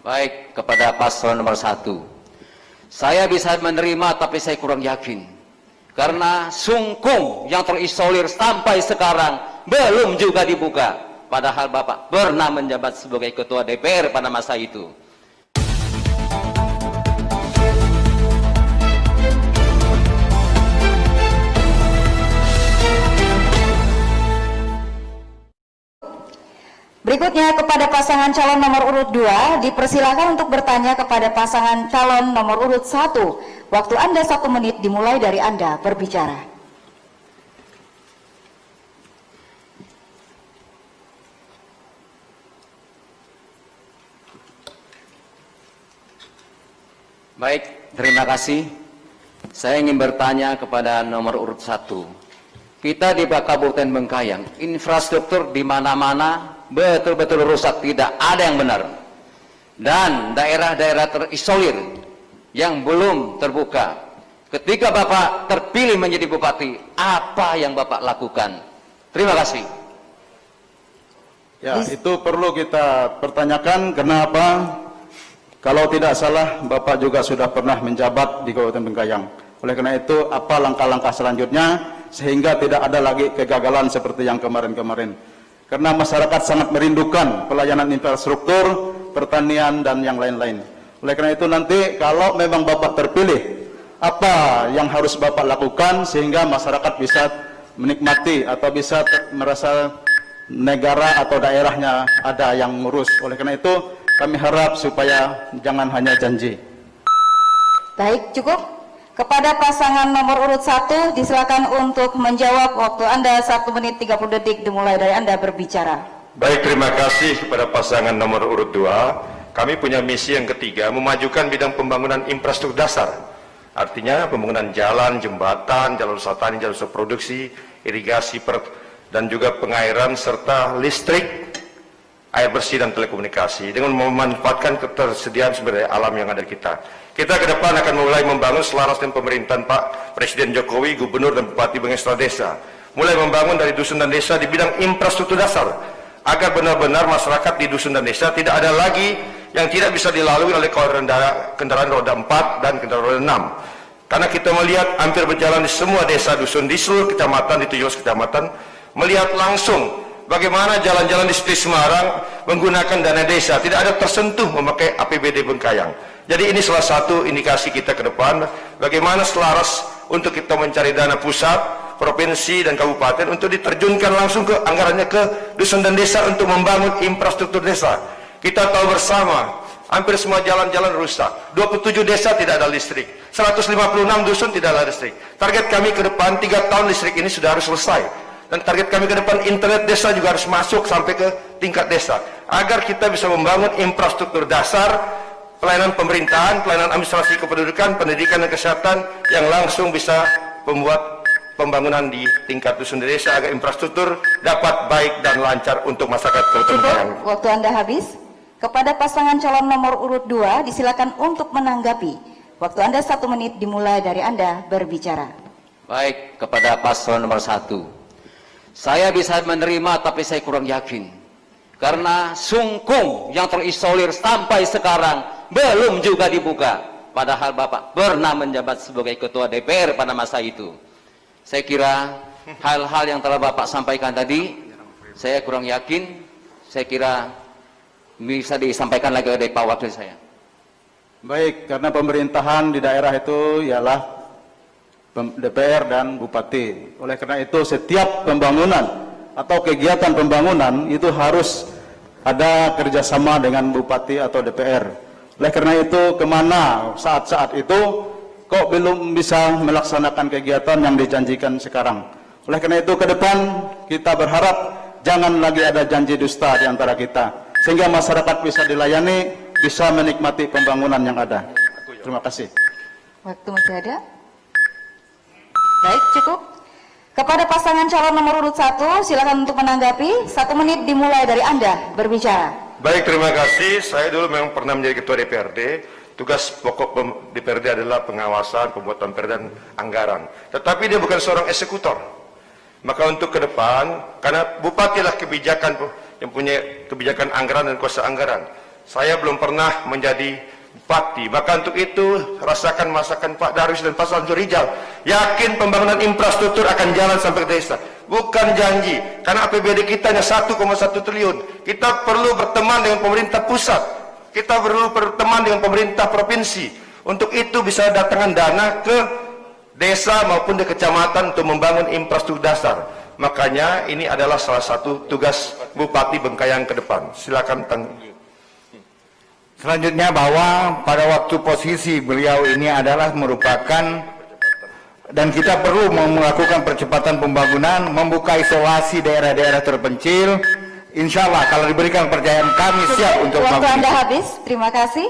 Baik, kepada paslon nomor 1. Saya bisa menerima, tapi saya kurang yakin. Karena sungkung yang terisolir sampai sekarang belum juga dibuka. Padahal Bapak pernah menjabat sebagai Ketua DPR pada masa itu. Berikutnya kepada pasangan calon nomor urut 2, dipersilakan untuk bertanya kepada pasangan calon nomor urut 1. Waktu Anda 1 menit dimulai dari Anda berbicara. Baik, terima kasih. Saya ingin bertanya kepada nomor urut 1. Kita di Kabupaten Bengkayang, infrastruktur di mana-mana betul-betul rusak, tidak ada yang benar. Dan daerah-daerah terisolir yang belum terbuka. Ketika Bapak terpilih menjadi bupati, apa yang Bapak lakukan? Terima kasih. Ya, itu perlu kita pertanyakan. Kenapa? Kalau tidak salah, Bapak juga sudah pernah menjabat di Kabupaten Bengkayang. Oleh karena itu, apa langkah-langkah selanjutnya sehingga tidak ada lagi kegagalan seperti yang kemarin-kemarin? Karena masyarakat sangat merindukan pelayanan infrastruktur, pertanian, dan yang lain-lain. Oleh karena itu nanti kalau memang Bapak terpilih, apa yang harus Bapak lakukan sehingga masyarakat bisa menikmati atau bisa merasa negara atau daerahnya ada yang ngurus. Oleh karena itu kami harap supaya jangan hanya janji. Baik, cukup. Kepada pasangan nomor urut 1, disilakan untuk menjawab. Waktu Anda 1 menit 30 detik dimulai dari Anda berbicara. Baik, terima kasih kepada pasangan nomor urut 2. Kami punya misi yang ketiga, memajukan bidang pembangunan infrastruktur dasar. Artinya pembangunan jalan, jembatan, jalur usaha tani, jalur usaha produksi, irigasi, dan juga pengairan, serta listrik, air bersih, dan telekomunikasi, dengan memanfaatkan ketersediaan sumber daya alam yang ada di kita. Kita ke depan akan mulai membangun selaras dengan pemerintahan Pak Presiden Jokowi, Gubernur dan Bupati Bengkayang Desa. Mulai membangun dari dusun dan desa di bidang infrastruktur dasar, agar benar-benar masyarakat di dusun dan desa tidak ada lagi yang tidak bisa dilalui oleh kendaraan roda 4 dan kendaraan roda 6. Karena kita melihat hampir berjalan di semua desa dusun, di seluruh kecamatan, di 17 kecamatan, melihat langsung bagaimana jalan-jalan di Siti Semarang menggunakan dana desa, tidak ada tersentuh memakai APBD Bengkayang. Jadi ini salah satu indikasi kita ke depan, bagaimana selaras untuk kita mencari dana pusat, provinsi, dan kabupaten untuk diterjunkan langsung ke anggarannya ke dusun dan desa untuk membangun infrastruktur desa. Kita tahu bersama, hampir semua jalan-jalan rusak, 27 desa tidak ada listrik, 156 dusun tidak ada listrik. Target kami ke depan 3 tahun listrik ini sudah harus selesai. Dan target kami ke depan internet desa juga harus masuk sampai ke tingkat desa, agar kita bisa membangun infrastruktur dasar, pelayanan pemerintahan, pelayanan administrasi kependudukan, pendidikan dan kesehatan yang langsung bisa membuat pembangunan di tingkat dusun desa agar infrastruktur dapat baik dan lancar untuk masyarakat Kabupaten Bengkayang. Waktu Anda habis. Kepada pasangan calon nomor urut 2, disilakan untuk menanggapi. Waktu Anda 1 menit dimulai dari Anda berbicara. Baik, kepada paslon nomor 1. Saya bisa menerima, tapi saya kurang yakin. Karena sungkung yang terisolir sampai sekarang belum juga dibuka. Padahal Bapak pernah menjabat sebagai Ketua DPR pada masa itu. Saya kira hal-hal yang telah Bapak sampaikan tadi, saya kurang yakin. Saya kira bisa disampaikan lagi oleh Pak Wakil saya. Baik, karena pemerintahan di daerah itu ialah DPR dan Bupati. Oleh karena itu setiap pembangunan atau kegiatan pembangunan itu harus ada kerjasama dengan Bupati atau DPR. Oleh karena itu kemana saat-saat itu kok belum bisa melaksanakan kegiatan yang dijanjikan sekarang. Oleh karena itu ke depan kita berharap jangan lagi ada janji dusta di antara kita, sehingga masyarakat bisa dilayani, bisa menikmati pembangunan yang ada. Terima kasih. Waktu masih ada? Baik, cukup. Kepada pasangan calon nomor urut 1, silakan untuk menanggapi. 1 menit dimulai dari Anda berbicara. Baik, terima kasih. Saya dulu memang pernah menjadi Ketua DPRD. Tugas pokok DPRD adalah pengawasan, pembuatan perda dan anggaran. Tetapi dia bukan seorang eksekutor. Maka untuk ke depan, karena bupati lah kebijakan yang punya kebijakan anggaran dan kuasa anggaran. Saya belum pernah menjadi bupati, maka untuk itu rasakan masakan Pak Darwis dan Pak Samsul Rijal. Yakin pembangunan infrastruktur akan jalan sampai ke desa. Bukan janji, karena APBD kita hanya 1,1 triliun. Kita perlu berteman dengan pemerintah pusat, kita perlu berteman dengan pemerintah provinsi. Untuk itu bisa datangkan dana ke desa maupun di kecamatan untuk membangun infrastruktur dasar. Makanya ini adalah salah satu tugas Bupati Bengkayang ke depan. Silakan Selanjutnya bahwa pada waktu posisi beliau ini adalah merupakan, dan kita perlu melakukan percepatan pembangunan, membuka isolasi daerah-daerah terpencil. Insya Allah kalau diberikan kepercayaan kami siap untuk Waktu membangun Anda itu. habis, terima kasih.